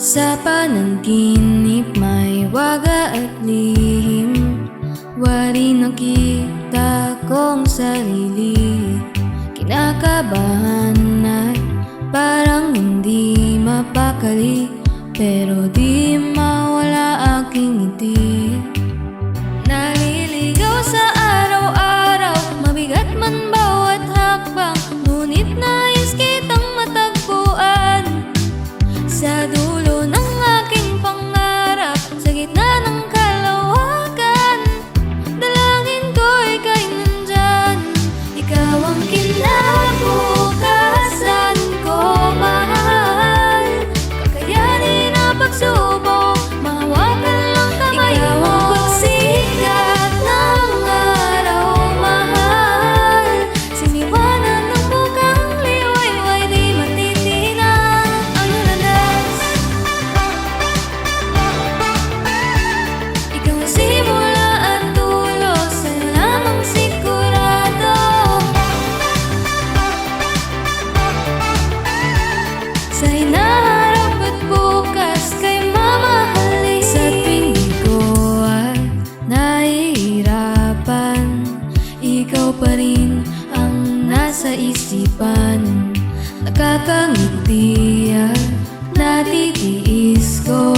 Sa panaginip may waga at lihim, wari nakita kong sarili. Kinakabahan at parang hindi mapakali, pero di mawala aking ngiti. Naliligaw sa araw-araw, mabigat man bawat hakbang, ngunit nais kitang matagpuan sa dulo ng aking pangarap, sa gitna ng kalawakan. Dalangin ko ika'y nandyan, ikaw ang kinabukasan ko, mahal. Kakayanin ang pagsubok, mahawakan lang kamay mo. Ikaw ang pagsikat ng araw, mahal. Siniwanan ng bukang liwayway, di matitinag ang landas. Ikaw ang simula at dulo, sa'yo lamang sigurado. Sa hinaharap at bukas kay mamahalin. Sa tuwing di ko ay nahihirapan, ikaw pa rin ang nasa isipan. Nakakangiti at natitiis ko